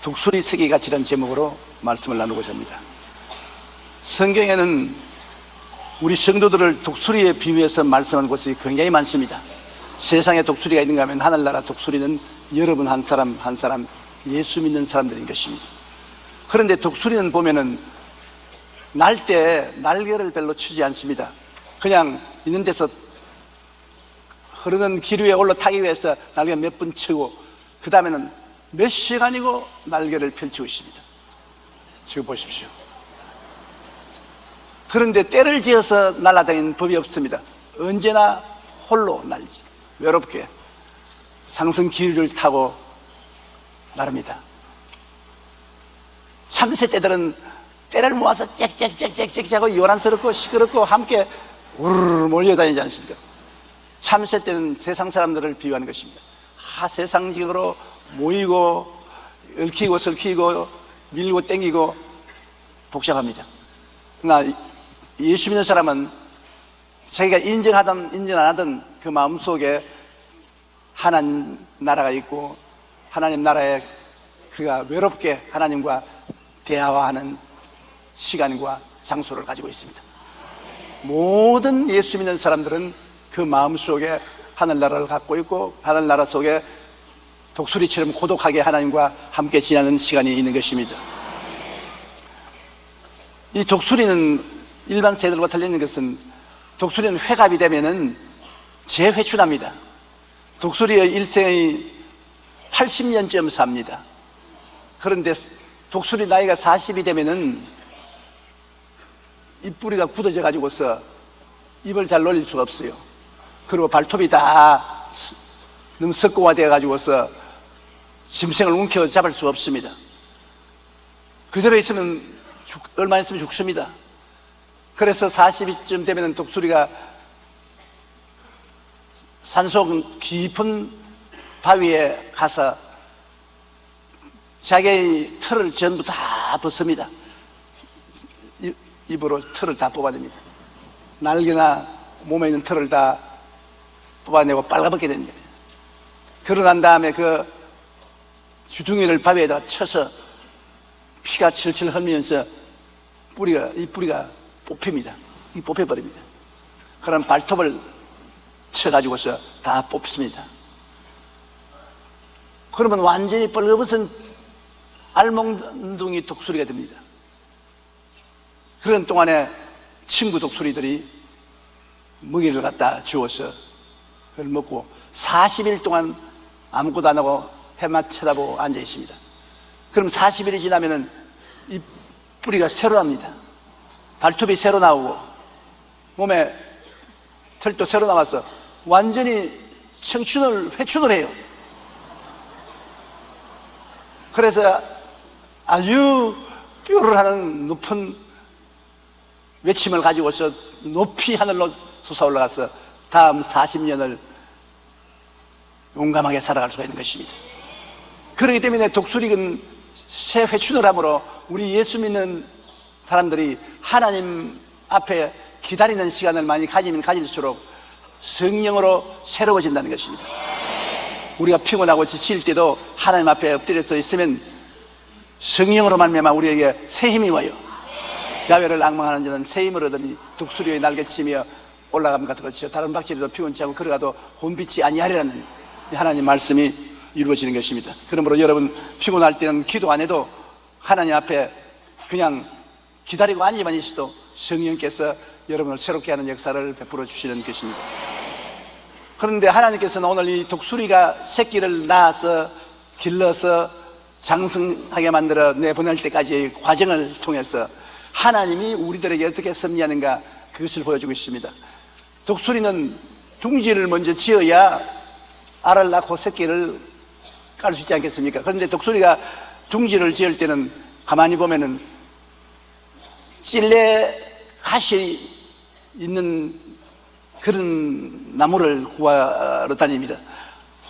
독수리 쓰기 같이라는 제목으로 말씀을 나누고자 합니다. 성경에는 우리 성도들을 독수리에 비유해서 말씀한 곳이 굉장히 많습니다. 세상에 독수리가 있는가 하면 하늘나라 독수리는 여러분 한 사람 한 사람 예수 믿는 사람들인 것입니다. 그런데 독수리는 보면은 날 때 날개를 별로 치지 않습니다. 그냥 있는 데서 흐르는 길 위에 올라타기 위해서 날개 몇 번 치고 그 다음에는 몇 시간이고 날개를 펼치고 있습니다. 지금 보십시오. 그런데 때를 지어서 날아다니는 법이 없습니다. 언제나 홀로 날지, 외롭게 상승 기류를 타고 나릅니다. 참새 떼들은 때를 모아서 짹짹짹짹짹 하고 요란스럽고 시끄럽고 함께 우르르 몰려다니지 않습니까? 참새 떼는 세상 사람들을 비유하는 것입니다. 세상적으로 모이고 얽히고 설키고 밀고 땡기고 복잡합니다. 그러나 예수 믿는 사람은 자기가 인정하든 인정 안 하든 그 마음속에 하나님 나라가 있고 하나님 나라에 그가 외롭게 하나님과 대화하는 시간과 장소를 가지고 있습니다. 모든 예수 믿는 사람들은 그 마음속에 하늘나라를 갖고 있고 하늘나라 속에 독수리처럼 고독하게 하나님과 함께 지내는 시간이 있는 것입니다. 이 독수리는 일반 새들과 틀리는 것은 독수리는 회갑이 되면은 재회춘합니다. 독수리의 일생이 80년쯤 삽니다. 그런데 독수리 나이가 40이 되면은 잎뿌리가 굳어져 가지고서 잎을 잘 놀릴 수가 없어요. 그리고 발톱이 다 너무 석고화되어 가지고서 짐승을 움켜 잡을 수가 없습니다. 그대로 있으면 얼마 있으면 죽습니다. 그래서 40쯤 되면 독수리가 산속 깊은 바위에 가서 자기의 털을 전부 다 벗습니다. 입으로 털을 다 뽑아냅니다. 날개나 몸에 있는 털을 다 뽑아내고 빨가벗게 됩니다. 그러고 난 다음에 그 주둥이를 바위에다 쳐서 피가 철철 흘리면서 이 뿌리가 뽑힙니다. 이 뽑혀버립니다. 그럼 발톱을 쳐가지고서 다 뽑습니다. 그러면 완전히 벌거벗은 알몽둥이 독수리가 됩니다. 그런 동안에 친구 독수리들이 먹이를 갖다 주어서 그걸 먹고 40일 동안 아무것도 안 하고 해만 쳐다보고 앉아 있습니다. 그럼 40일이 지나면은 이 뿌리가 새로 납니다. 발톱이 새로 나오고 몸에 털도 새로 나와서 완전히 회춘을 해요. 그래서 아주 뼈를 하는 높은 외침을 가지고서 높이 하늘로 솟아올라가서 다음 40년을 용감하게 살아갈 수가 있는 것입니다. 그렇기 때문에 독수리는 새 회춘을 함으로 우리 예수 믿는 사람들이 하나님 앞에 기다리는 시간을 많이 가지면 가질수록 성령으로 새로워진다는 것입니다. 우리가 피곤하고 지칠 때도 하나님 앞에 엎드려서 있으면 성령으로 말미암아 우리에게 새 힘이 와요. 야외를 앙망하는 자는 새 힘을 얻으니 독수리의 날개치며 올라가면 같은 것이요 다른 박질에도 피곤치 않고 걸어가도 혼빛이 아니하리라는 하나님 말씀이 이루어지는 것입니다. 그러므로 여러분 피곤할 때는 기도 안 해도 하나님 앞에 그냥 기다리고 앉아만 있어도 성령께서 여러분을 새롭게 하는 역사를 베풀어 주시는 것입니다. 그런데 하나님께서는 오늘 이 독수리가 새끼를 낳아서 길러서 장성하게 만들어 내보낼 때까지의 과정을 통해서 하나님이 우리들에게 어떻게 섭리하는가 그것을 보여주고 있습니다. 독수리는 둥지를 먼저 지어야 알을 낳고 새끼를 깔 수 있지 않겠습니까? 그런데 독수리가 둥지를 지을 때는 가만히 보면은 찔레 가시 있는 그런 나무를 구하러 다닙니다.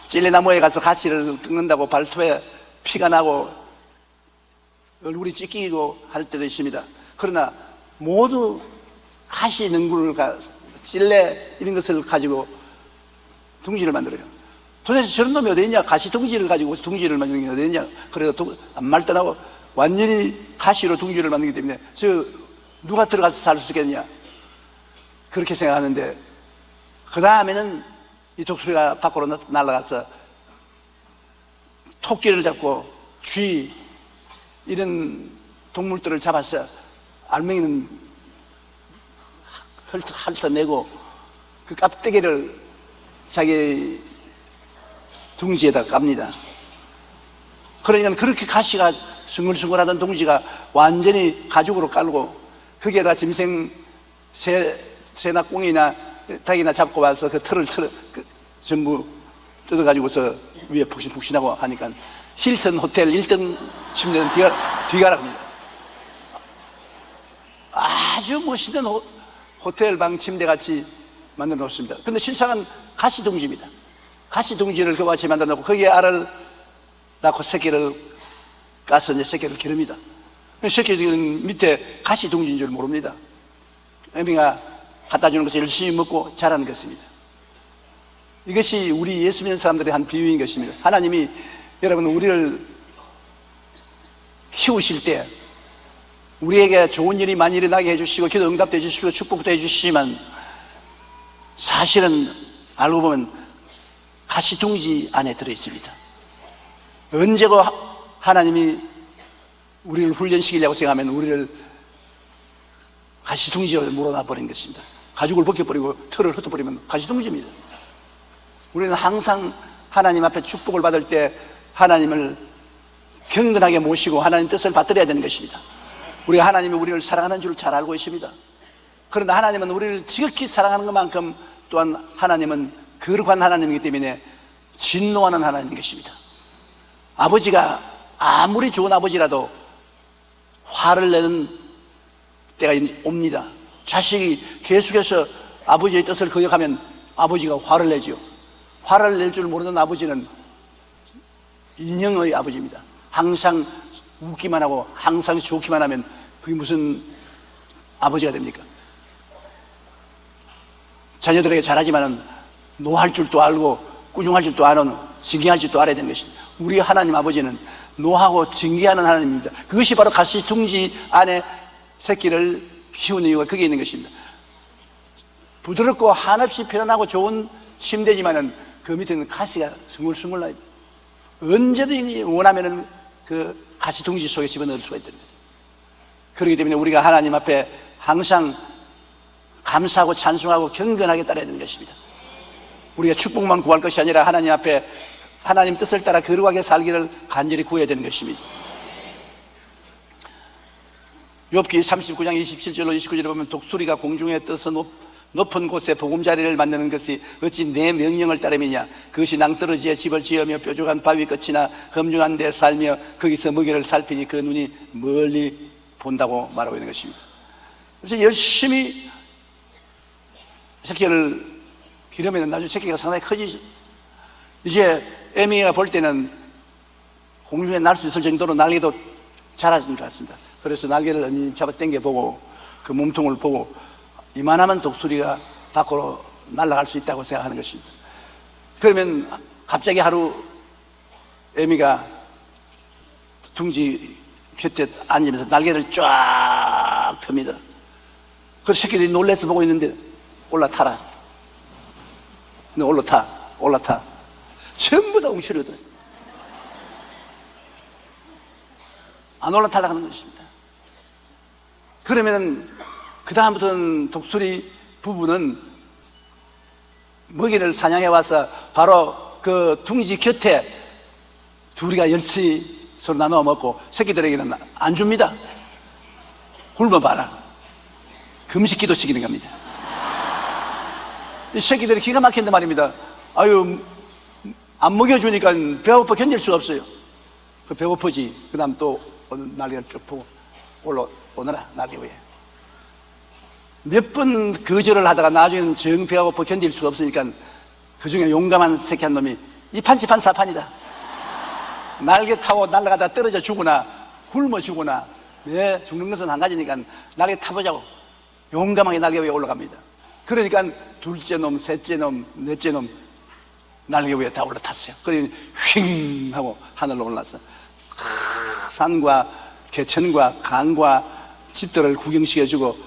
찔레나무에 가서 가시를 뜯는다고 발톱에 피가 나고 얼굴이 찢기고 할 때도 있습니다. 그러나 모두 가시 능굴을 찔레 이런 것을 가지고 둥지를 만들어요. 도대체 저런 놈이 어디 있냐? 가시 둥지를 가지고 둥지를 만드는 게 어디 있냐? 그래도 안 말단하고 완전히 가시로 둥지를 만들기 때문에 누가 들어가서 살 수 있겠냐? 그렇게 생각하는데, 그 다음에는 이 독수리가 밖으로 날아가서 토끼를 잡고 쥐 이런 동물들을 잡아서 알맹이는 핥아내고 그 껍데기를 자기 둥지에다 깝니다. 그러니까 그렇게 가시가 숭글숭글하던 둥지가 완전히 가죽으로 깔고 거기에다 짐승 새나 꽁이나 닭이나 잡고 와서 그 털을 전부 뜯어가지고서 위에 푹신푹신하고 하니까 힐튼 호텔 1등 침대는 뒤가랍니다. 아주 멋있는 호텔 방 침대 같이 만들어 놓습니다. 근데 실상은 가시둥지입니다. 가시둥지를 그와 같이 만들어 놓고 거기에 알을 낳고 새끼를 까서 이제 새끼를 기릅니다. 새끼들은 밑에 가시둥지인 줄 모릅니다. 애미가 갖다 주는 것을 열심히 먹고 자라는 것입니다. 이것이 우리 예수 믿는 사람들의 한 비유인 것입니다. 하나님이 여러분 우리를 키우실 때 우리에게 좋은 일이 많이 일어나게 해주시고 기도 응답도 해주시고 축복도 해주시지만 사실은 알고 보면 가시둥지 안에 들어있습니다. 언제고 하나님이 우리를 훈련시키려고 생각하면 우리를 가시둥지를 몰아놔버린 것입니다. 가죽을 벗겨버리고 털을 흩어버리면 가시둥지입니다. 우리는 항상 하나님 앞에 축복을 받을 때 하나님을 경건하게 모시고 하나님 뜻을 받들어야 되는 것입니다. 우리가 하나님이 우리를 사랑하는 줄 잘 알고 있습니다. 그러나 하나님은 우리를 지극히 사랑하는 것만큼 또한 하나님은 거룩한 하나님이기 때문에 진노하는 하나님인 것입니다. 아버지가 아무리 좋은 아버지라도 화를 내는 때가 옵니다. 자식이 계속해서 아버지의 뜻을 거역하면 아버지가 화를 내죠. 화를 낼 줄 모르는 아버지는 인형의 아버지입니다. 항상 웃기만 하고 항상 좋기만 하면 그게 무슨 아버지가 됩니까? 자녀들에게 잘하지만은 노할 줄도 알고 꾸중할 줄도 아는, 징계할 줄도 알아야 되는 것입니다. 우리 하나님 아버지는 노하고 징계하는 하나님입니다. 그것이 바로 가시둥지 안에 새끼를 키우는 이유가 거기에 있는 것입니다. 부드럽고 한없이 편안하고 좋은 침대지만은 그 밑에는 가시가 숭글숭글 나요. 언제든지 원하면은 그 가시둥지 속에 집어넣을 수가 있다는 거죠. 그렇기 때문에 우리가 하나님 앞에 항상 감사하고 찬송하고 경건하게 따라야 되는 것입니다. 우리가 축복만 구할 것이 아니라 하나님 앞에 하나님 뜻을 따라 거룩하게 살기를 간절히 구해야 되는 것입니다. 욥기 39장 27절로 29절에 보면 독수리가 공중에 떠서 높은 곳에 보금자리를 만드는 것이 어찌 내 명령을 따름이냐. 그것이 낭떠러지에 집을 지으며 뾰족한 바위 끝이나 험준한 데 살며 거기서 먹이를 살피니 그 눈이 멀리 본다고 말하고 있는 것입니다. 그래서 열심히 새끼를 기르면 나중에 새끼가 상당히 커지죠. 이제 애미가 볼 때는 공중에 날 수 있을 정도로 날개도 자라진 것 같습니다. 그래서 날개를 잡아 당겨보고 그 몸통을 보고 이만하면 독수리가 밖으로 날아갈 수 있다고 생각하는 것입니다. 그러면 갑자기 하루 애미가 둥지 곁에 앉으면서 날개를 쫙 펴니다. 그 새끼들이 놀라서 보고 있는데 올라타라. 올라타. 전부 다 웅크리거든. 안 올라타려고 하는 것입니다. 그러면은 그 다음부터는 독수리 부부는 먹이를 사냥해 와서 바로 그 둥지 곁에 둘이가 열심히 서로 나누어 먹고 새끼들에게는 안 줍니다. 굶어봐라. 금식기도 시키는 겁니다. 이 새끼들이 기가 막힌단 말입니다. 아유, 안 먹여주니까 배고파 견딜 수가 없어요. 그 배고프지. 그 다음 또 날개를 쭉 펴고 올라오너라, 날개 위에. 몇 번 거절을 하다가 나중에는 정 배가 고파 견딜 수가 없으니까 그 중에 용감한 새끼 한 놈이 이 판치판 사판이다. 날개 타고 날아가다 떨어져 죽거나 굶어 죽거나 죽는 것은 한 가지니까 날개 타보자고 용감하게 날개 위에 올라갑니다. 그러니까 둘째 놈, 셋째 놈, 넷째 놈 날개 위에 다 올라탔어요. 그러니 휙 하고 하늘로 올라서 산과 개천과 강과 집들을 구경시켜주고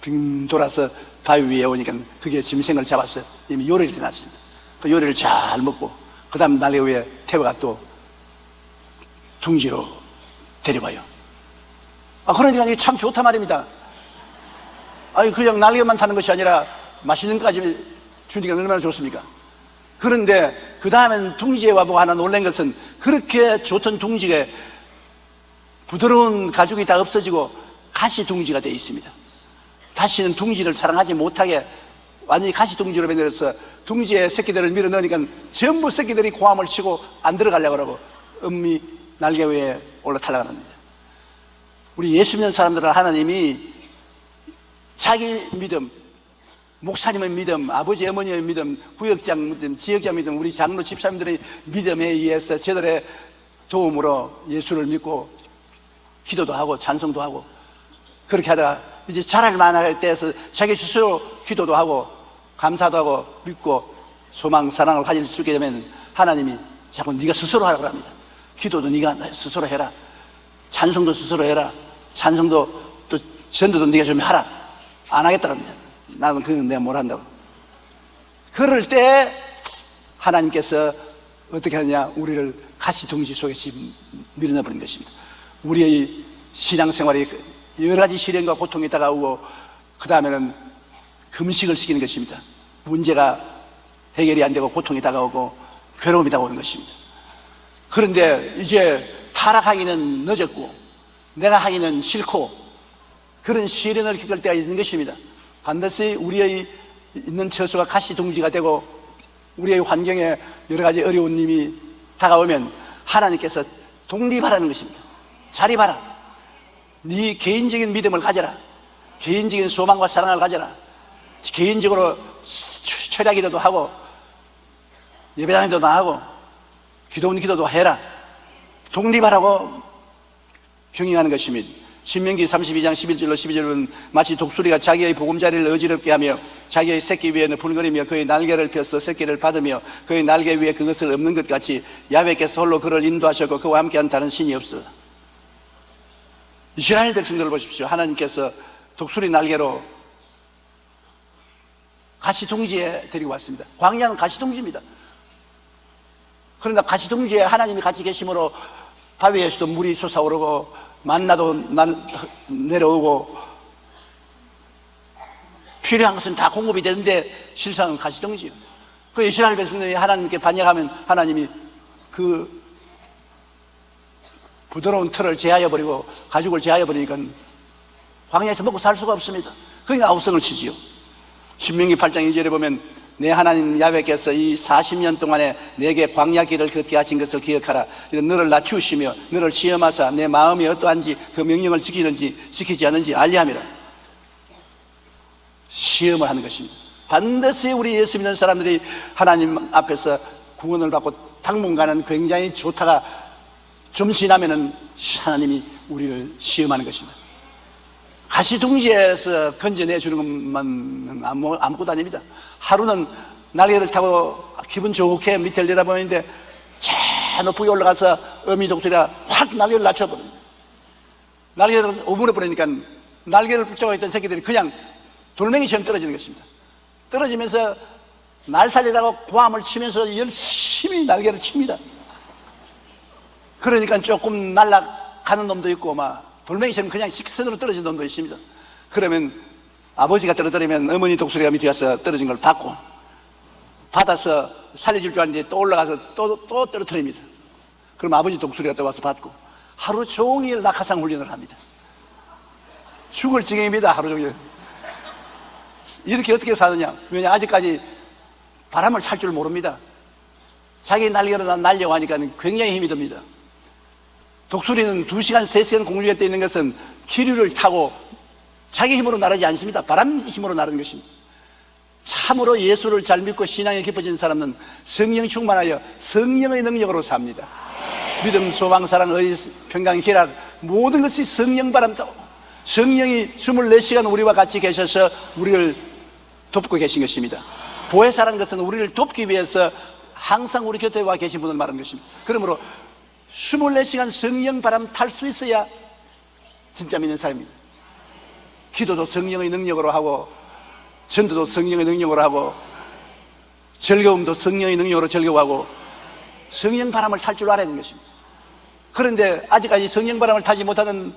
빙 돌아서 바위 위에 오니까 그게 짐승을 잡았어요. 이미 요리를 해놨습니다. 그 요리를 잘 먹고 그 다음 날개 위에 태워가 또 둥지로 데려와요. 그러니까 이게 참 좋단 말입니다. 아니 그냥 날개만 타는 것이 아니라 맛있는 것까지 주니까 얼마나 좋습니까? 그런데 그 다음엔 둥지에 와보고 하나 놀란 것은 그렇게 좋던 둥지에 부드러운 가죽이 다 없어지고 가시 둥지가 되어 있습니다. 다시는 둥지를 사랑하지 못하게 완전히 가시 둥지로 변해서 둥지에 새끼들을 밀어넣으니까 전부 새끼들이 고함을 치고 안 들어가려고 하고 음미 날개 위에 올라타려고 합니다. 우리 예수 믿는 사람들은 하나님이 자기 믿음, 목사님의 믿음, 아버지 어머니의 믿음, 구역장 믿음, 지역장 믿음, 우리 장로 집사님들의 믿음에 의해서 저들의 도움으로 예수를 믿고 기도도 하고 찬송도 하고 그렇게 하다가 이제 자랄 만할 때에서 자기 스스로 기도도 하고 감사도 하고 믿고 소망, 사랑을 가질 수 있게 되면 하나님이 자꾸 네가 스스로 하라고 합니다. 기도도 네가 스스로 해라. 찬송도 스스로 해라. 찬송도 또 전도도 네가 좀 하라. 안 하겠다고 합니다. 나는 그건 내가 뭘 한다고. 그럴 때 하나님께서 어떻게 하느냐, 우리를 가시 둥지 속에 밀어넣어 버린 것입니다. 우리의 신앙생활이 여러 가지 시련과 고통이 다가오고 그 다음에는 금식을 시키는 것입니다. 문제가 해결이 안 되고 고통이 다가오고 괴로움이 다가오는 것입니다. 그런데 이제 타락하기는 늦었고 내가 하기는 싫고 그런 시련을 겪을 때가 있는 것입니다. 반드시 우리의 있는 처소가 가시 둥지가 되고 우리의 환경에 여러 가지 어려운 일이 다가오면 하나님께서 독립하라는 것입니다. 자립하라. 네 개인적인 믿음을 가져라. 개인적인 소망과 사랑을 가져라. 개인적으로 철야기도도 하고 예배당기도도 하고 기도원 기도도 해라. 독립하라고 경영하는 것입니다. 신명기 32장 11절로 12절은 마치 독수리가 자기의 보금자리를 어지럽게 하며 자기의 새끼 위에는 불거리며 그의 날개를 펴서 새끼를 받으며 그의 날개 위에 그것을 엎는 것 같이 야훼께서 홀로 그를 인도하셨고 그와 함께한 다른 신이 없어. 이스라엘 백성들을 보십시오. 하나님께서 독수리 날개로 가시둥지에 데리고 왔습니다. 광야는 가시둥지입니다. 그러나 가시둥지에 하나님이 같이 계심으로 바위에서도 물이 솟아오르고 만나도 내려오고 필요한 것은 다 공급이 되는데 실상은 가시둥지예요. 그 이스라엘 백성들이 하나님께 반역하면 하나님이 그 부드러운 털을 제하여버리고 가죽을 제하여버리니까 광야에서 먹고 살 수가 없습니다. 그러니까 아우성을 치지요. 신명기 8장 2절에 보면 내 하나님 야훼께서 이 40년 동안에 내게 광야 길을 걷게 하신 것을 기억하라. 너를 낮추시며 너를 시험하사 내 마음이 어떠한지 그 명령을 지키는지 지키지 않는지 알려 함이라. 시험을 하는 것입니다. 반드시 우리 예수 믿는 사람들이 하나님 앞에서 구원을 받고 당분간은 굉장히 좋다가 좀 지나면은 하나님이 우리를 시험하는 것입니다. 가시둥지에서 건져내주는 것만 아무것도 아닙니다. 하루는 날개를 타고 기분 좋게 밑을 내다보는데 저 높게 올라가서 어미 독수리가 확 날개를 낮춰버립니다. 날개를 오므려버리니까 날개를 붙잡고 있던 새끼들이 그냥 돌멩이처럼 떨어지는 것입니다. 떨어지면서 날 살리라고 고함을 치면서 열심히 날개를 칩니다. 그러니까 조금 날아가는 놈도 있고 막 돌멩이처럼 그냥 직선으로 떨어진 놈도 있습니다. 그러면 아버지가 떨어뜨리면 어머니 독수리가 밑에 가서 떨어진 걸 받고 받아서 살려줄 줄 알았는데 또 올라가서 또 떨어뜨립니다. 그럼 아버지 독수리가 또 와서 받고 하루 종일 낙하산 훈련을 합니다. 죽을 지경입니다. 하루 종일. 이렇게 어떻게 사느냐? 왜냐 아직까지 바람을 탈 줄 모릅니다. 자기 날개로 날려고 하니까 굉장히 힘이 듭니다. 독수리는 2시간, 3시간 공중에 떠 있는 것은 기류를 타고 자기 힘으로 나르지 않습니다. 바람 힘으로 나르는 것입니다. 참으로 예수를 잘 믿고 신앙이 깊어진 사람은 성령 충만하여 성령의 능력으로 삽니다. 믿음, 소망, 사랑, 의, 평강, 희락 모든 것이 성령 바람 타고 성령이 24시간 우리와 같이 계셔서 우리를 돕고 계신 것입니다. 보혜사라는 것은 우리를 돕기 위해서 항상 우리 곁에 와 계신 분을 말하는 것입니다. 그러므로 24시간 성령 바람 탈 수 있어야 진짜 믿는 사람입니다. 기도도 성령의 능력으로 하고, 전도도 성령의 능력으로 하고, 즐거움도 성령의 능력으로 즐거워하고, 성령 바람을 탈 줄 알아야 하는 것입니다. 그런데 아직까지 성령 바람을 타지 못하는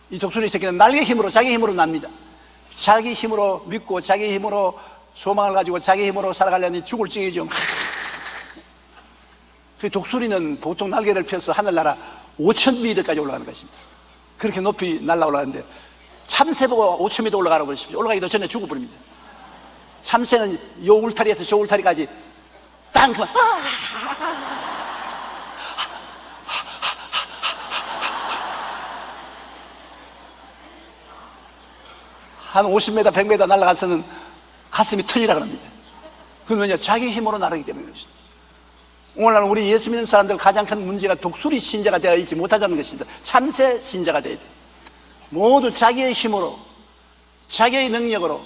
이 독수리 새끼는 날개 힘으로, 자기 힘으로 납니다. 자기 힘으로 믿고 자기 힘으로 소망을 가지고 자기 힘으로 살아가려니 죽을 찌개죠. 그 독수리는 보통 날개를 펴서 하늘나라 5,000m까지 올라가는 것입니다. 그렇게 높이 날아 올라가는데, 참새 보고 5,000m 올라가라고 그러십시오. 올라가기도 전에 죽어버립니다. 참새는 요 울타리에서 저 울타리까지 땅 그만 한 50m, 100m 날아가서는 가슴이 터지라 그럽니다. 그건 왜냐? 자기 힘으로 나르기 때문에 그렇습니다. 오늘날 우리 예수 믿는 사람들 가장 큰 문제가 독수리 신자가 되어 있지 못하다는 것입니다. 참새 신자가 되어야 돼요. 모두 자기의 힘으로, 자기의 능력으로,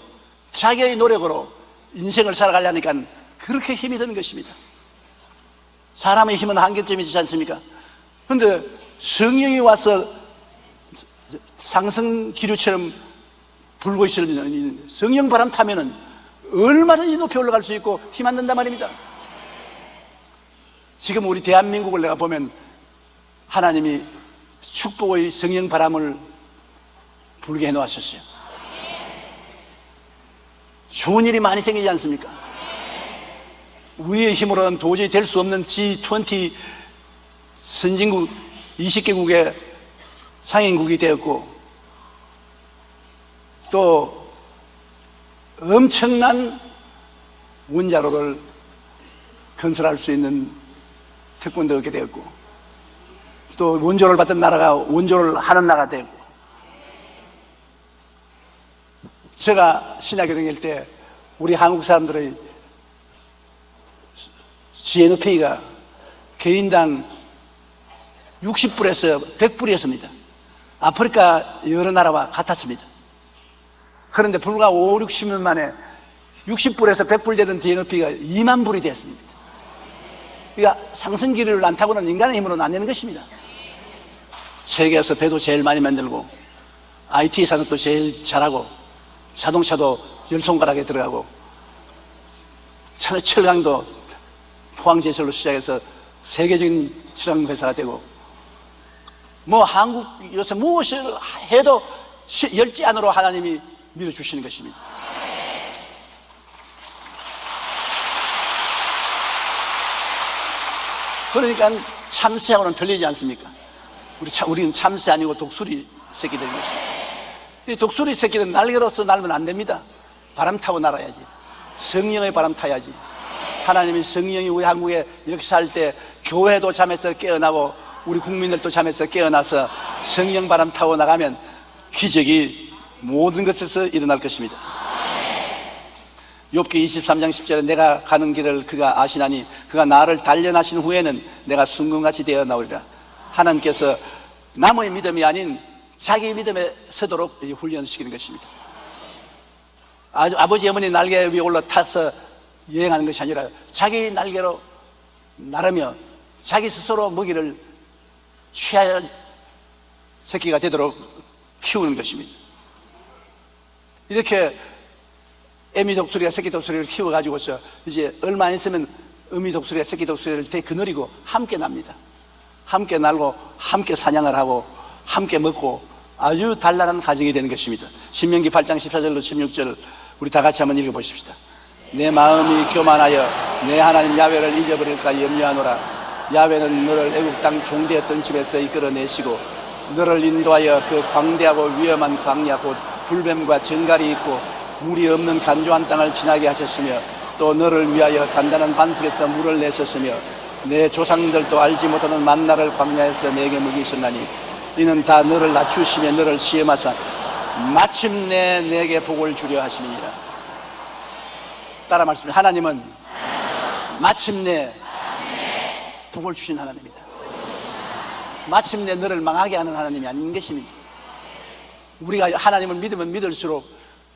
자기의 노력으로 인생을 살아가려니까 그렇게 힘이 드는 것입니다. 사람의 힘은 한계점이 있지 않습니까? 그런데 성령이 와서 상승 기류처럼 불고 있으면 성령 바람 타면은 얼마든지 높이 올라갈 수 있고 힘 안 든단 말입니다. 지금 우리 대한민국을 내가 보면 하나님이 축복의 성령 바람을 불게 해 놓으셨어요. 좋은 일이 많이 생기지 않습니까? 우리의 힘으로는 도저히 될 수 없는 G20 선진국 20개국의 상인국이 되었고, 또 엄청난 원자로를 건설할 수 있는 특권도 얻게 되었고, 또 원조를 받던 나라가 원조를 하는 나라가 되고, 제가 신학교 다닐 때 우리 한국 사람들의 GNP가 개인당 60불에서 100불이었습니다. 아프리카 여러 나라와 같았습니다. 그런데 불과 5, 60년 만에 60불에서 100불 되던 GNP가 2만 불이 됐습니다. 그러니까 상승기류를 안 타고는 인간의 힘으로는 안 되는 것입니다. 세계에서 배도 제일 많이 만들고, IT 산업도 제일 잘하고, 자동차도 열 손가락에 들어가고, 철강도 포항제철로 시작해서 세계적인 철강 회사가 되고, 뭐 한국 요새 무엇을 해도 열지 안으로 하나님이 밀어주시는 것입니다. 그러니까 참새하고는 틀리지 않습니까? 우리는 참새 아니고 독수리 새끼들인 것입니다. 이 독수리 새끼는 날개로서 날면 안 됩니다. 바람 타고 날아야지. 성령의 바람 타야지. 하나님이 성령이 우리 한국에 역사할 때 교회도 잠에서 깨어나고 우리 국민들도 잠에서 깨어나서 성령 바람 타고 나가면 기적이 모든 것에서 일어날 것입니다. 욥기 23장 10절에 내가 가는 길을 그가 아시나니 그가 나를 단련하신 후에는 내가 순금같이 되어 나오리라. 하나님께서 남의 믿음이 아닌 자기 믿음에 서도록 훈련시키는 것입니다. 아버지 어머니 날개 위에 올라타서 여행하는 것이 아니라 자기 날개로 나르며 자기 스스로 먹이를 취할 새끼가 되도록 키우는 것입니다. 이렇게 애미 독수리가 새끼 독수리를 키워가지고서 이제 얼마 안 있으면 어미 독수리가 새끼 독수리를 되그늘이고 함께 납니다. 함께 날고 함께 사냥을 하고 함께 먹고 아주 단란한 가정이 되는 것입니다. 신명기 8장 14절로 16절 우리 다 같이 한번 읽어보십시다. 내 마음이 교만하여 내 하나님 야훼를 잊어버릴까 염려하노라. 야훼는 너를 애국 땅 종되었던 집에서 이끌어내시고 너를 인도하여 그 광대하고 위험한 광야 곧 불뱀과 정갈이 있고 물이 없는 간조한 땅을 지나게 하셨으며 또 너를 위하여 단단한 반석에서 물을 내셨으며 내 조상들도 알지 못하는 만나를 광야에서 내게 먹이셨나니 이는 다 너를 낮추시며 너를 시험하사 마침내 내게 복을 주려 하심이니라. 따라 말씀해. 하나님은 마침내 복을 주신 하나님이다. 마침내 너를 망하게 하는 하나님이 아닌 것입니다. 우리가 하나님을 믿으면 믿을수록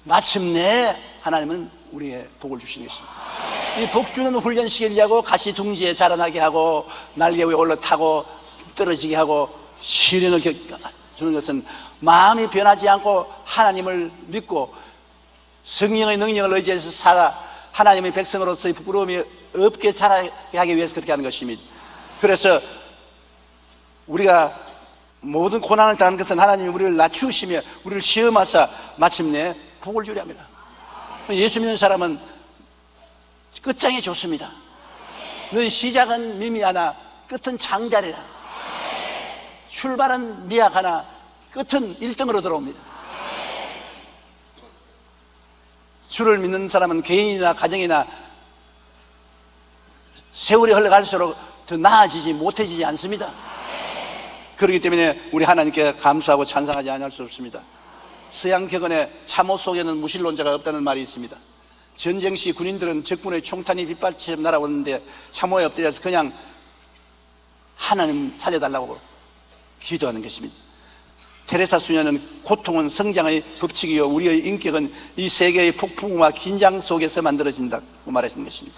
마침내 하나님은 우리에게 복을 주시는 것입니다. 이 복주는 훈련시키려고 가시둥지에 자라나게 하고 날개 위에 올라타고 떨어지게 하고 시련을 주는 것은 마음이 변하지 않고 하나님을 믿고 성령의 능력을 의지해서 살아 하나님의 백성으로서의 부끄러움이 없게 자라게 하기 위해서 그렇게 하는 것입니다. 그래서 우리가 모든 고난을 당한 것은 하나님이 우리를 낮추시며 우리를 시험하사 마침내 복을 주려 합니다. 예수 믿는 사람은 끝장이 좋습니다. 너희 시작은 미미하나 끝은 장대리라. 출발은 미약하나 끝은 1등으로 들어옵니다. 주를 믿는 사람은 개인이나 가정이나 세월이 흘러갈수록 더 나아지지 못해지지 않습니다. 그렇기 때문에 우리 하나님께 감사하고 찬송하지 않을 수 없습니다. 서양 격언에 참호 속에는 무신론자가 없다는 말이 있습니다. 전쟁 시 군인들은 적군의 총탄이 빗발처럼 날아오는데 참호에 엎드려서 그냥 하나님 살려달라고 기도하는 것입니다. 테레사 수녀는 고통은 성장의 법칙이요 우리의 인격은 이 세계의 폭풍과 긴장 속에서 만들어진다고 말하시는 것입니다.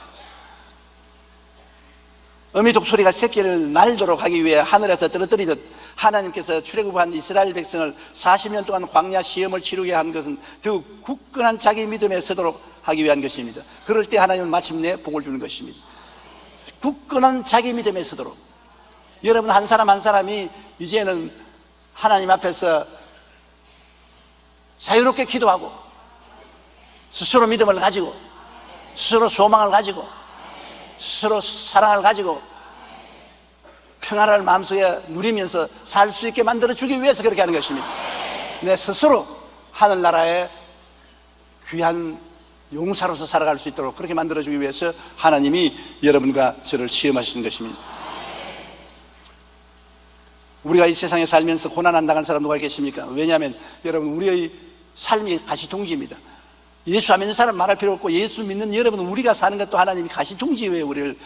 어미 독수리가 새끼를 날도록 하기 위해 하늘에서 떨어뜨리듯 하나님께서 출애굽한 이스라엘 백성을 40년 동안 광야 시험을 치르게 한 것은 더 굳건한 자기 믿음에 서도록 하기 위한 것입니다. 그럴 때 하나님은 마침내 복을 주는 것입니다. 굳건한 자기 믿음에 서도록. 여러분 한 사람 한 사람이 이제는 하나님 앞에서 자유롭게 기도하고 스스로 믿음을 가지고 스스로 소망을 가지고 스스로 사랑을 가지고 평안을 마음속에 누리면서 살 수 있게 만들어주기 위해서 그렇게 하는 것입니다. 내 스스로 하늘나라의 귀한 용사로서 살아갈 수 있도록 그렇게 만들어주기 위해서 하나님이 여러분과 저를 시험하시는 것입니다. 우리가 이 세상에 살면서 고난 안 당할 사람 누가 계십니까? 왜냐하면 여러분 우리의 삶이 가시둥지입니다. 예수 안 믿는 사람 말할 필요 없고 예수 믿는 여러분 우리가 사는 것도 하나님이 가시둥지 위에 우리를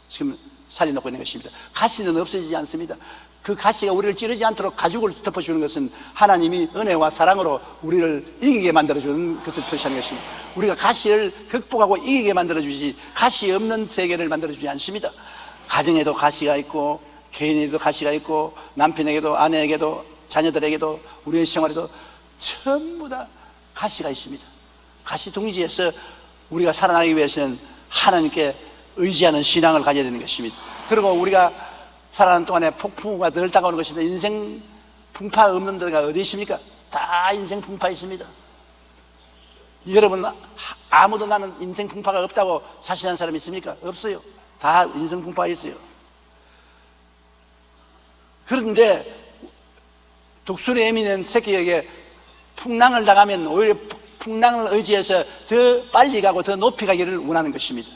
지금 살려놓고 있는 것입니다. 가시는 없어지지 않습니다. 그 가시가 우리를 찌르지 않도록 가죽을 덮어주는 것은 하나님이 은혜와 사랑으로 우리를 이기게 만들어주는 것을 표시하는 것입니다. 우리가 가시를 극복하고 이기게 만들어주지 가시 없는 세계를 만들어주지 않습니다. 가정에도 가시가 있고 개인에게도 가시가 있고 남편에게도 아내에게도 자녀들에게도 우리의 생활에도 전부 다 가시가 있습니다. 가시둥지에서 우리가 살아나기 위해서는 하나님께 의지하는 신앙을 가져야 되는 것입니다. 그리고 우리가 살아가는 동안에 폭풍우가 늘 다가오는 것입니다. 인생 풍파 없는 데가 어디 있습니까? 다 인생 풍파 있습니다. 여러분 아무도 나는 인생 풍파가 없다고 자신한 사람 있습니까? 없어요. 다 인생 풍파가 있어요. 그런데 독수리 애미는 새끼에게 풍랑을 당하면 오히려 풍랑을 의지해서 더 빨리 가고 더 높이 가기를 원하는 것입니다.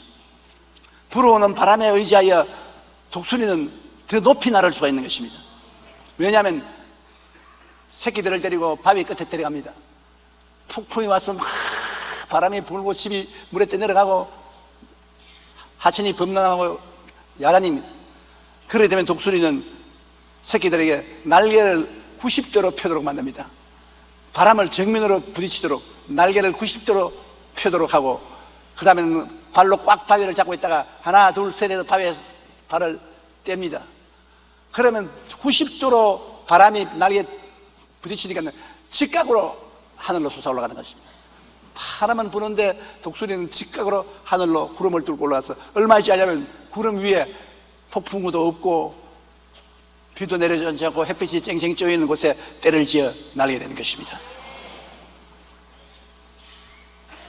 불어오는 바람에 의지하여 독수리는 더 높이 날을 수가 있는 것입니다. 왜냐하면 새끼들을 데리고 바위 끝에 데려갑니다. 폭풍이 와서 막 바람이 불고 집이 물에 떠내려가고 하천이 범람하고 야단입니다. 그러게 되면 독수리는 새끼들에게 날개를 90도로 펴도록 만듭니다. 바람을 정면으로 부딪히도록 날개를 90도로 펴도록 하고 그 다음에는 발로 꽉 바위를 잡고 있다가 하나 둘 셋 해서 바위에 발을 뗍니다. 그러면 90도로 바람이 날개에 부딪히니까 직각으로 하늘로 솟아올라가는 것입니다. 바람은 부는데 독수리는 직각으로 하늘로 구름을 뚫고 올라가서 얼마나 지하냐면 구름 위에 폭풍우도 없고 비도 내려지지 않고 햇빛이 쨍쨍 쪄 있는 곳에 때를 지어 날게 되는 것입니다.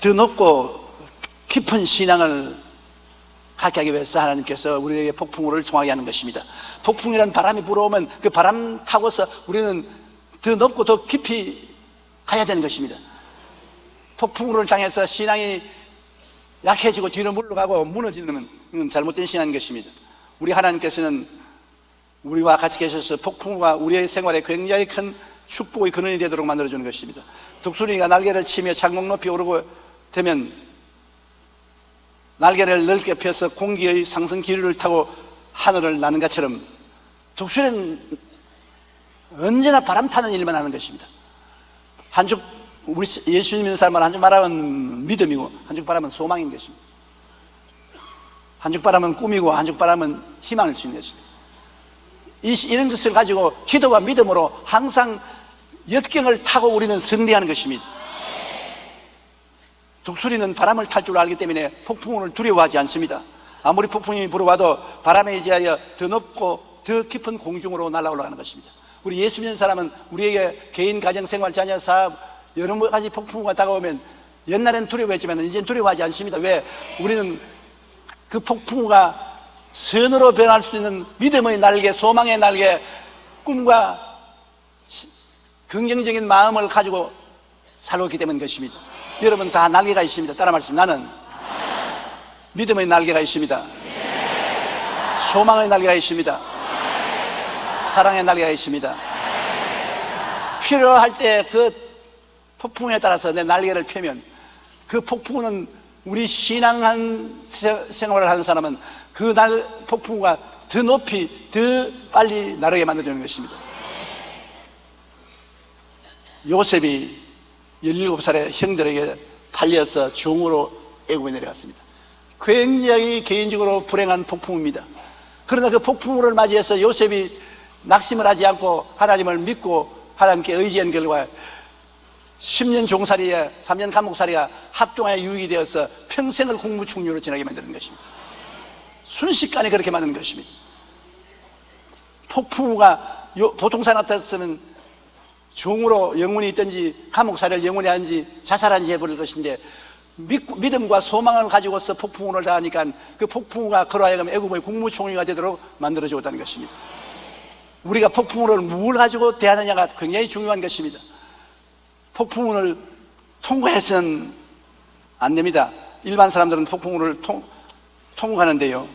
더 높고 깊은 신앙을 갖게 하기 위해서 하나님께서 우리에게 폭풍우를 통하게 하는 것입니다. 폭풍이란 바람이 불어오면 그 바람 타고서 우리는 더 높고 더 깊이 가야 되는 것입니다. 폭풍우를 당해서 신앙이 약해지고 뒤로 물러가고 무너지는 건 잘못된 신앙인 것입니다. 우리 하나님께서는 우리와 같이 계셔서 폭풍우가 우리의 생활에 굉장히 큰 축복의 근원이 되도록 만들어주는 것입니다. 독수리가 날개를 치며 창공 높이 오르고 되면 날개를 넓게 펴서 공기의 상승 기류를 타고 하늘을 나는 것처럼 독수리는 언제나 바람 타는 일만 하는 것입니다. 한쪽 우리 예수 믿는 사람은 한쪽 바람은 믿음이고 한쪽 바람은 소망인 것입니다. 한쪽 바람은 꿈이고 한쪽 바람은 희망을 주는 것입니다. 이런 것을 가지고 기도와 믿음으로 항상 역경을 타고 우리는 승리하는 것입니다. 독수리는 바람을 탈 줄 알기 때문에 폭풍을 두려워하지 않습니다. 아무리 폭풍이 불어와도 바람에 의지하여 더 높고 더 깊은 공중으로 날아올라가는 것입니다. 우리 예수 믿는 사람은 우리에게 개인, 가정, 생활, 자녀, 사업 여러 가지 폭풍우가 다가오면 옛날엔 두려워했지만 이제는 두려워하지 않습니다. 왜? 우리는 그 폭풍우가 선으로 변할 수 있는 믿음의 날개, 소망의 날개, 꿈과 긍정적인 마음을 가지고 살았기 때문인 것입니다. 여러분 다 날개가 있습니다. 따라 말씀. 나는 믿음의 날개가 있습니다. 소망의 날개가 있습니다. 사랑의 날개가 있습니다. 필요할 때 그 폭풍에 따라서 내 날개를 펴면 그 폭풍은 우리 신앙한 생활을 하는 사람은 그 폭풍우가 더 높이 더 빨리 나르게 만들어주는 것입니다. 요셉이 17살의 형들에게 팔려서 종으로 애굽에 내려갔습니다. 굉장히 개인적으로 불행한 폭풍우입니다. 그러나 그 폭풍우를 맞이해서 요셉이 낙심을 하지 않고 하나님을 믿고 하나님께 의지한 결과 10년 종살이에 3년 감옥살이가 합동하여 유익이 되어서 평생을 국무총리로 지나게 만드는 것입니다. 순식간에 그렇게 만드는 것입니다. 폭풍우가 보통 사람 같았으면 종으로 영원히 있든지 감옥살이를 영원히 하든지 자살하든지 해버릴 것인데 믿음과 소망을 가지고서 폭풍우를 당하니까 그 폭풍우가 그로 하여금 애굽의 국무총리가 되도록 만들어 주었다는 것입니다. 우리가 폭풍우를 뭘 가지고 대하느냐가 굉장히 중요한 것입니다. 폭풍우를 통과해서는 안 됩니다. 일반 사람들은 폭풍우를 통과하는데요,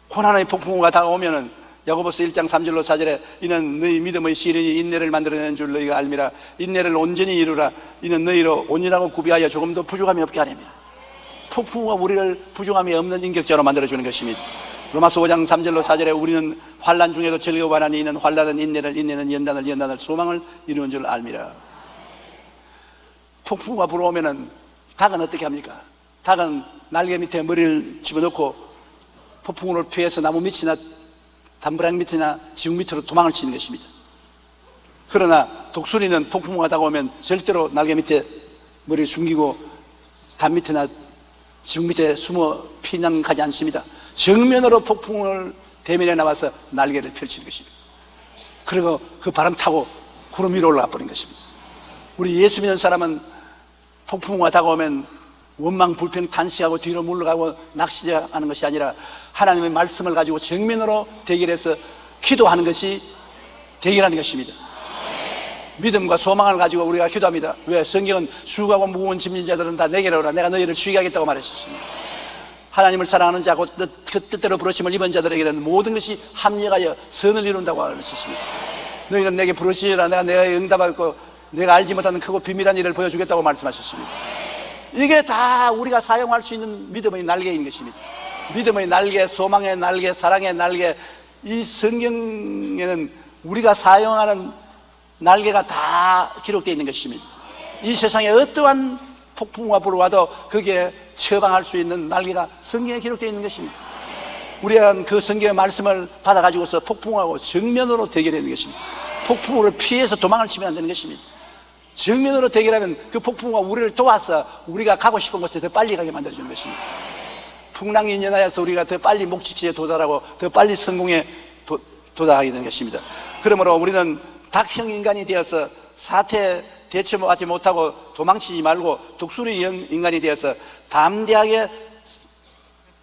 고난의 폭풍우가 다가오면은 야고보서 1장 3절로 4절에 이는 너희 믿음의 시련이 인내를 만들어내는 줄 너희가 알미라. 인내를 온전히 이루라. 이는 너희로 온전하고 구비하여 조금도 부족함이 없게 하렵니다. 폭풍우가 우리를 부족함이 없는 인격자로 만들어주는 것입니다. 로마서 5장 3절로 4절에 우리는 환난 중에도 즐거워하나니 이는 환난은 인내를, 인내는 연단을, 연단을 소망을 이루는 줄 알미라. 폭풍우가 불어오면은 닭은 어떻게 합니까? 닭은 날개 밑에 머리를 집어넣고 폭풍우를 피해서 나무 밑이나 담벼락 밑이나 지붕 밑으로 도망을 치는 것입니다. 그러나 독수리는 폭풍우가 다가오면 절대로 날개 밑에 머리를 숨기고 담 밑이나 지붕 밑에 숨어 피난가지 않습니다. 정면으로 폭풍을 대면에 나와서 날개를 펼치는 것입니다. 그리고 그 바람 타고 구름 위로 올라가 버린 것입니다. 우리 예수 믿는 사람은 폭풍우가 다가오면 원망 불평 탄식하고 뒤로 물러가고 낚시하는 것이 아니라 하나님의 말씀을 가지고 정면으로 대결해서 기도하는 것이 대결하는 것입니다. 믿음과 소망을 가지고 우리가 기도합니다. 왜? 성경은 수고하고 무거운 짐진 자들은 다 내게로 오라. 내가 너희를 쉬게 하겠다고 말했습니다. 하나님을 사랑하는 자, 곧 그 뜻대로 부르심을 입은 자들에게는 모든 것이 합력하여 선을 이룬다고 말했습니다. 너희는 내게 부르시라. 내가 응답하고 내가 알지 못하는 크고 비밀한 일을 보여주겠다고 말씀하셨습니다. 이게 다 우리가 사용할 수 있는 믿음의 날개인 것입니다. 믿음의 날개, 소망의 날개, 사랑의 날개, 이 성경에는 우리가 사용하는 날개가 다 기록되어 있는 것입니다. 이 세상에 어떠한 폭풍우가 불어와도 거기에 처방할 수 있는 날개가 성경에 기록되어 있는 것입니다. 우리는 그 성경의 말씀을 받아가지고서 폭풍우하고 정면으로 대결하는 것입니다. 폭풍우를 피해서 도망을 치면 안 되는 것입니다. 정면으로 대결하면 그 폭풍우가 우리를 도와서 우리가 가고 싶은 곳에 더 빨리 가게 만들어주는 것입니다. 풍랑이 인연하여서 우리가 더 빨리 목적지에 도달하고 더 빨리 성공에 도달하게 되는 것입니다. 그러므로 우리는 닭형 인간이 되어서 사태에 대처하지 못하고 도망치지 말고 독수리형 인간이 되어서 담대하게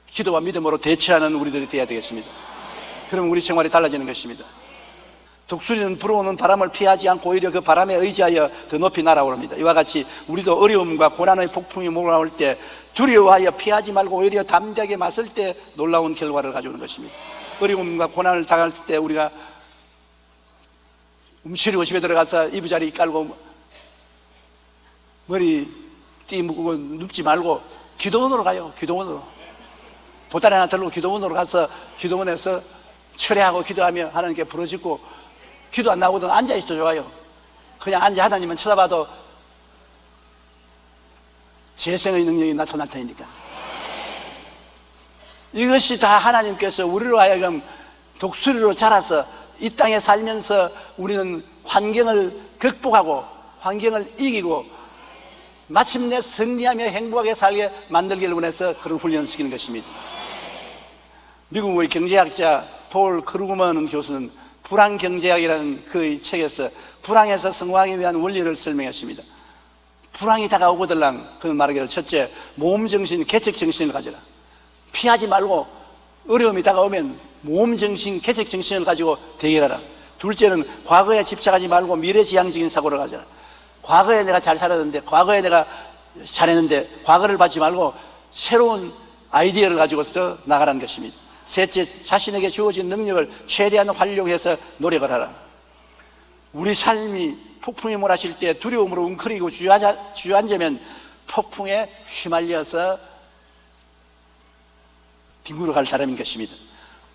기도와 믿음으로 대처하는 우리들이 되어야 되겠습니다. 그러면 우리 생활이 달라지는 것입니다. 독수리는 불어오는 바람을 피하지 않고 오히려 그 바람에 의지하여 더 높이 날아오릅니다. 이와 같이 우리도 어려움과 고난의 폭풍이 몰아올 때 두려워하여 피하지 말고 오히려 담대하게 맞설 때 놀라운 결과를 가져오는 것입니다. 어려움과 고난을 당할 때 우리가 움츠리고 집에 들어가서 이부자리 깔고 머리 띠 묶고 눕지 말고 기도원으로 가요. 기도원으로 보따리 하나 들고 기도원으로 가서 기도원에서 철회하고 기도하며 하나님께 부르짖고 기도 안 나오거든 앉아있어도 좋아요. 그냥 앉아 하나님은 쳐다봐도 재생의 능력이 나타날 테니까. 이것이 다 하나님께서 우리로 하여금 독수리로 자라서 이 땅에 살면서 우리는 환경을 극복하고 환경을 이기고 마침내 승리하며 행복하게 살게 만들기를 원해서 그런 훈련을 시키는 것입니다. 미국 우리 경제학자 폴 크루그먼 교수는 불황경제학이라는 그의 책에서 불황에서 성공하기 위한 원리를 설명했습니다. 불황이 다가오거들랑 그는 말하기를, 첫째, 모험정신, 개척정신을 가져라. 피하지 말고 어려움이 다가오면 모험정신, 개척정신을 가지고 대결하라. 둘째는 과거에 집착하지 말고 미래지향적인 사고를 가져라. 과거에 내가 잘 살았는데, 과거에 내가 잘했는데 과거를 받지 말고 새로운 아이디어를 가지고서 나가라는 것입니다. 셋째, 자신에게 주어진 능력을 최대한 활용해서 노력을 하라. 우리 삶이 폭풍이 몰아칠 때 두려움으로 웅크리고 주저앉으면 폭풍에 휘말려서 뒹굴어 갈 사람인 것입니다.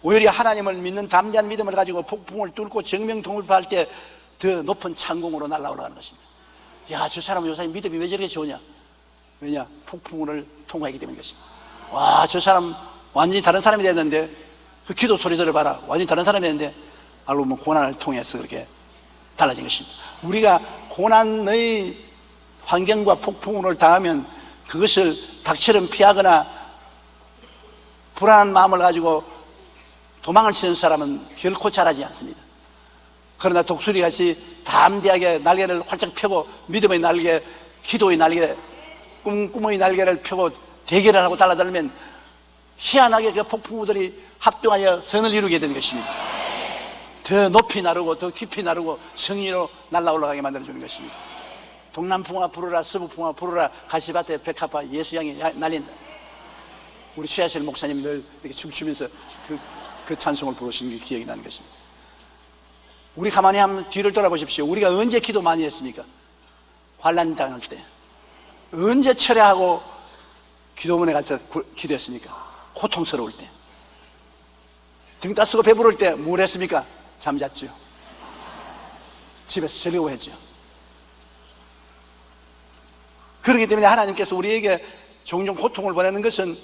오히려 하나님을 믿는 담대한 믿음을 가지고 폭풍을 뚫고 정명통일파할 때 더 높은 창공으로 날아올라가는 것입니다. 야, 저 사람은 요새 믿음이 왜 저렇게 좋으냐? 왜냐? 폭풍을 통과했기 때문인 것입니다. 와, 저 사람 완전히 다른 사람이 됐는데, 그 기도 소리 들어봐라, 완전히 다른 사람이 됐는데, 알고 보면 고난을 통해서 그렇게 달라진 것입니다. 우리가 고난의 환경과 폭풍을 당하면 그것을 닭처럼 피하거나 불안한 마음을 가지고 도망을 치는 사람은 결코 잘하지 않습니다. 그러나 독수리같이 담대하게 날개를 활짝 펴고 믿음의 날개, 기도의 날개, 꿈의 날개를 펴고 대결을 하고 달라들면 희한하게 그 폭풍우들이 합동하여 선을 이루게 되는 것입니다. 더 높이 나르고 더 깊이 나르고 성리로 날아 올라가게 만들어주는 것입니다. 동남풍아 부르라, 서북풍아 부르라, 가시밭에 백합화 예수양이 날린다. 우리 최하실 목사님 늘 이렇게 춤추면서 그 찬송을 부르시는 게 기억이 나는 것입니다. 우리 가만히 한번 뒤를 돌아보십시오. 우리가 언제 기도 많이 했습니까? 환난 당할 때. 언제 철회하고 기도문에 가서 기도했습니까? 고통스러울 때. 등 따쓰고 배부를 때 뭘 했습니까? 잠잤죠. 집에서 즐거워했죠. 그렇기 때문에 하나님께서 우리에게 종종 고통을 보내는 것은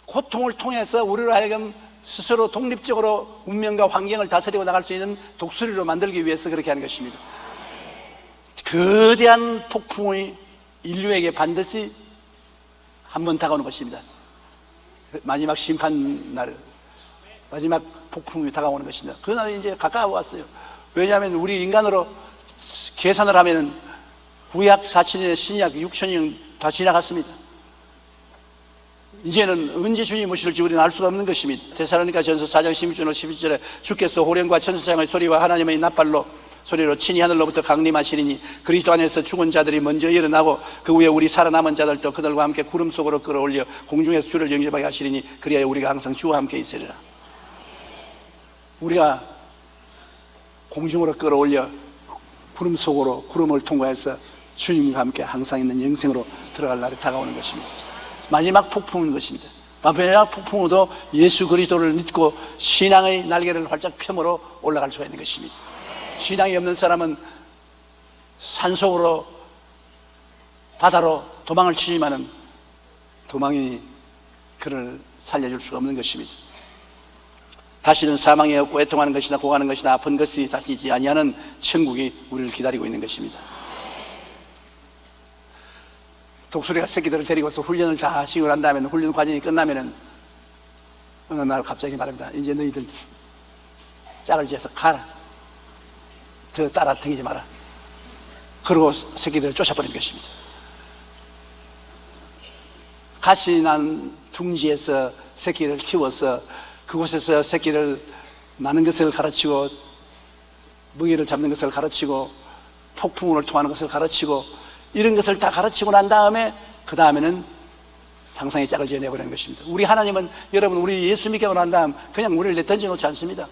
고통을 통해서 우리로 하여금 스스로 독립적으로 운명과 환경을 다스리고 나갈 수 있는 독수리로 만들기 위해서 그렇게 하는 것입니다. 거대한 폭풍이 인류에게 반드시 한번 다가오는 것입니다. 마지막 심판날, 마지막 폭풍이 다가오는 것입니다. 그날이 이제 가까워 왔어요. 왜냐하면 우리 인간으로 계산을 하면 구약 4,000년, 신약 6,000년 다 지나갔습니다. 이제는 언제 주님 오실지 우리는 알 수가 없는 것입니다. 데살로니가 전서 4장 16절 11절에 주께서 호령과 천사장의 소리와 하나님의 낫발로 소리로 친히 하늘로부터 강림하시리니 그리스도 안에서 죽은 자들이 먼저 일어나고 그 후에 우리 살아남은 자들도 그들과 함께 구름 속으로 끌어올려 공중에서 주를 영접하게 하시리니 그리하여 우리가 항상 주와 함께 있으리라. 우리가 공중으로 끌어올려 구름 속으로 구름을 통과해서 주님과 함께 항상 있는 영생으로 들어갈 날이 다가오는 것입니다. 마지막 폭풍인 것입니다. 마지막 폭풍으로도 예수 그리스도를 믿고 신앙의 날개를 활짝 펴므로 올라갈 수가 있는 것입니다. 신앙이 없는 사람은 산속으로 바다로 도망을 치지만은 도망이 그를 살려줄 수가 없는 것입니다. 다시는 사망이 없고 애통하는 것이나 고가는 것이나 아픈 것이 다시 있지 아니하는 천국이 우리를 기다리고 있는 것입니다. 독수리가 새끼들을 데리고서 훈련을 다 하시고 난 다음에 훈련 과정이 끝나면은 어느 날 갑자기 말합니다. 이제 너희들 짝을 지어서 가라. 더 따라 다니지 마라. 그러고 새끼들을 쫓아버린 것입니다. 가시 난 둥지에서 새끼를 키워서 그곳에서 새끼를 나는 것을 가르치고 먹이를 잡는 것을 가르치고 폭풍을 통하는 것을 가르치고 이런 것을 다 가르치고 난 다음에 그 다음에는 상상의 짝을 지어내버리는 것입니다. 우리 하나님은 여러분 우리 예수 믿게 난 다음 그냥 우리를 던져 놓지 않습니다.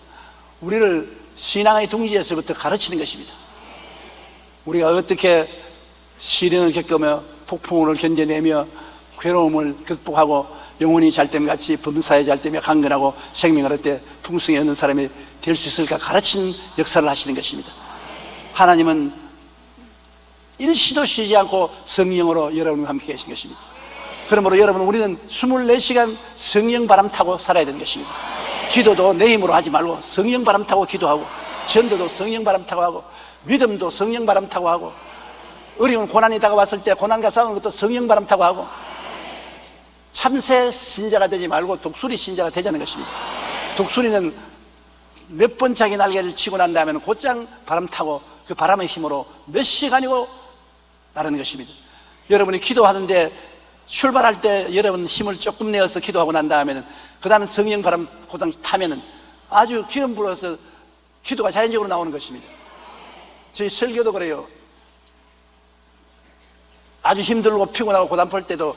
우리를 신앙의 둥지에서부터 가르치는 것입니다. 우리가 어떻게 시련을 겪으며 폭풍을 견뎌내며 괴로움을 극복하고 영혼이 잘됨 같이 범사에 잘되며 강건하고 생명을 얻되 풍성히 얻는 사람이 될 수 있을까 가르치는 역사를 하시는 것입니다. 하나님은 일시도 쉬지 않고 성령으로 여러분과 함께 계신 것입니다. 그러므로 여러분, 우리는 24시간 성령 바람 타고 살아야 되는 것입니다. 기도도 내 힘으로 하지 말고 성령 바람 타고 기도하고, 전도도 성령 바람 타고 하고, 믿음도 성령 바람 타고 하고, 어려운 고난이 다가왔을 때 고난과 싸우는 것도 성령 바람 타고 하고, 참새 신자가 되지 말고 독수리 신자가 되자는 것입니다. 독수리는 몇 번 자기 날개를 치고 난 다음에는 곧장 바람 타고 그 바람의 힘으로 몇 시간이고 나르는 것입니다. 여러분이 기도하는데 출발할 때 여러분 힘을 조금 내어서 기도하고 난 다음에는 그 다음에 성령 바람 곧장 타면은 아주 기름 불어서 기도가 자연적으로 나오는 것입니다. 저희 설교도 그래요. 아주 힘들고 피곤하고 고단할 때도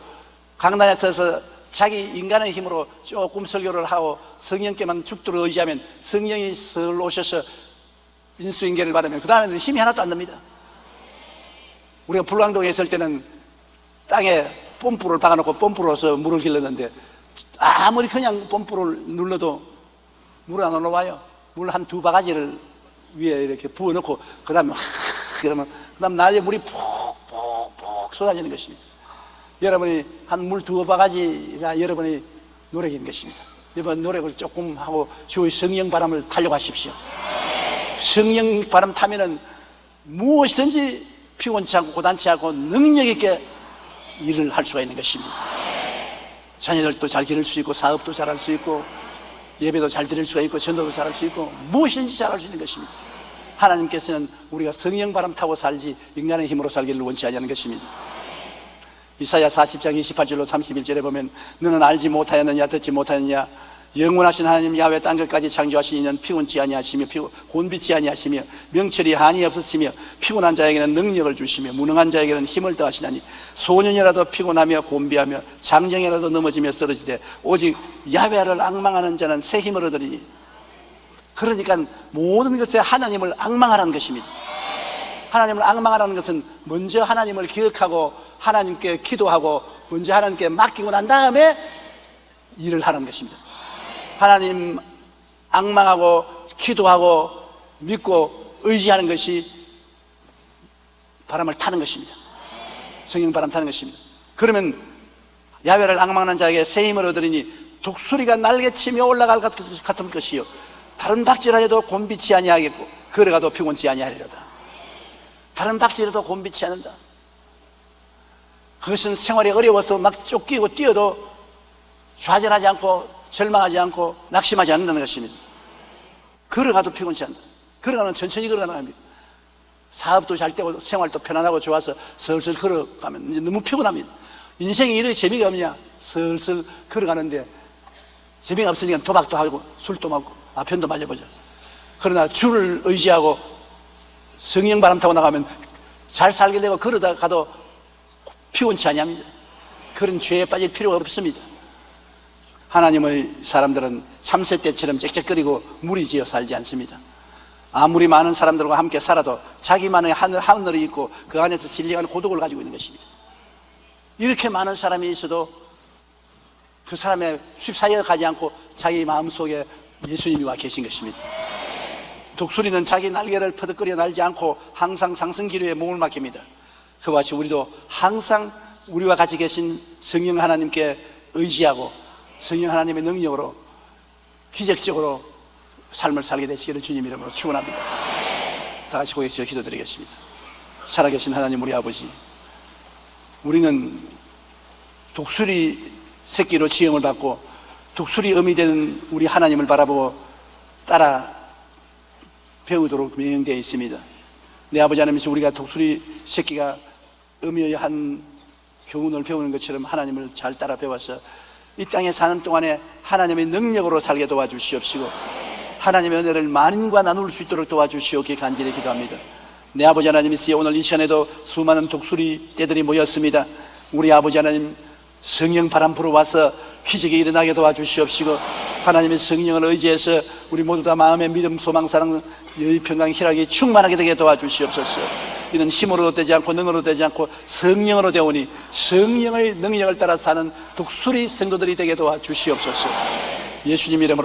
강단에 서서 자기 인간의 힘으로 조금 설교를 하고 성령께만 죽도록 의지하면 성령이 슬 오셔서 인수인계를 받으면 그 다음에는 힘이 하나도 안 납니다. 우리가 불광동에 있을 때는 땅에 펌프를 박아놓고 펌프로서 물을 길렀는데 아무리 그냥 펌프를 눌러도 물은 안 올라와요. 물 한 2바가지를 위에 이렇게 부어놓고 그 다음에 그러면 그 다음 낮에 물이 푹푹푹 쏟아지는 것입니다. 여러분이 한 물 2바가지가 여러분이 노력인 것입니다. 이번 노력을 조금 하고 주의 성령 바람을 타려고 하십시오. 성령 바람 타면은 무엇이든지 피곤치 않고 고단치 않고 능력 있게 일을 할 수가 있는 것입니다. 자녀들도 잘 기를 수 있고 사업도 잘 할 수 있고 예배도 잘 드릴 수가 있고 전도도 잘 할 수 있고 무엇이든지 잘 할 수 있는 것입니다. 하나님께서는 우리가 성령 바람 타고 살지 인간의 힘으로 살기를 원치 않는 것입니다. 이사야 40장 28절로 31절에 보면 너는 알지 못하였느냐 듣지 못하였느냐 영원하신 하나님 야훼 딴 것까지 창조하신 이는 피곤치 아니하시며 곤비치 아니하시며 명철이 한이 없으시며 피곤한 자에게는 능력을 주시며 무능한 자에게는 힘을 더하시나니 소년이라도 피곤하며 곤비하며 장정이라도 넘어지며 쓰러지되 오직 야훼를 앙망하는 자는 새 힘을 얻으리니. 그러니까 모든 것에 하나님을 앙망하라는 것입니다. 하나님을 앙망하라는 것은 먼저 하나님을 기억하고 하나님께 기도하고 먼저 하나님께 맡기고 난 다음에 일을 하는 것입니다. 하나님 앙망하고 기도하고 믿고 의지하는 것이 바람을 타는 것입니다. 성령 바람 타는 것입니다. 그러면 야훼를 앙망하는 자에게 새 힘을 얻으리니 독수리가 날개치며 올라갈 것 같은 것이요 다른 박질하여도 곤비치 아니하겠고 걸어가도 피곤치 아니하리로다. 다른 박질해도 곤비치 않는다. 그것은 생활이 어려워서 막 쫓기고 뛰어도 좌절하지 않고 절망하지 않고 낙심하지 않는다는 것입니다. 걸어가도 피곤치 않는다. 걸어가면 천천히 걸어가는 겁니다. 사업도 잘 되고 생활도 편안하고 좋아서 슬슬 걸어가면 이제 너무 피곤합니다. 인생이 이렇게 재미가 없냐? 슬슬 걸어가는데 재미가 없으니까 도박도 하고 술도 먹고 아편도 맞아보자. 그러나 주를 의지하고 성령 바람 타고 나가면 잘 살게 되고 걸어다 가도 피곤치 않습니다. 그런 죄에 빠질 필요가 없습니다. 하나님의 사람들은 참새떼처럼 짹짹거리고 무리지어 살지 않습니다. 아무리 많은 사람들과 함께 살아도 자기만의 하늘이 있고 그 안에서 진리한 고독을 가지고 있는 것입니다. 이렇게 많은 사람이 있어도 그 사람의 휩싸여 가지 않고 자기 마음속에 예수님이 와 계신 것입니다. 독수리는 자기 날개를 퍼득거려 날지 않고 항상 상승기류에 몸을 맡깁니다. 그와 같이 우리도 항상 우리와 같이 계신 성령 하나님께 의지하고 성령 하나님의 능력으로 기적적으로 삶을 살게 되시기를 주님 이름으로 축원합니다. 다 같이 고개 숙여 기도드리겠습니다. 살아계신 하나님 우리 아버지, 우리는 독수리 새끼로 지형을 받고 독수리 어미 되는 우리 하나님을 바라보고 따라 배우도록 명령되어 있습니다. 내 아버지 하나님께서 우리가 독수리 새끼가 어미의 한 교훈을 배우는 것처럼 하나님을 잘 따라 배워서 이 땅에 사는 동안에 하나님의 능력으로 살게 도와주시옵시고 하나님의 은혜를 만인과 나눌 수 있도록 도와주시옵기에 간절히 기도합니다. 내 아버지 하나님이시여 오늘 이 시간에도 수많은 독수리 떼들이 모였습니다. 우리 아버지 하나님 성령 바람 불어와서 기적이 일어나게 도와주시옵시고 하나님의 성령을 의지해서 우리 모두 다 마음의 믿음, 소망, 사랑, 여의, 평강, 희락이 충만하게 되게 도와주시옵소서. 이는 힘으로도 되지 않고 능으로도 되지 않고 성령으로 되오니 성령의 능력을 따라 사는 독수리 성도들이 되게 도와주시옵소서. 예수님 이름으로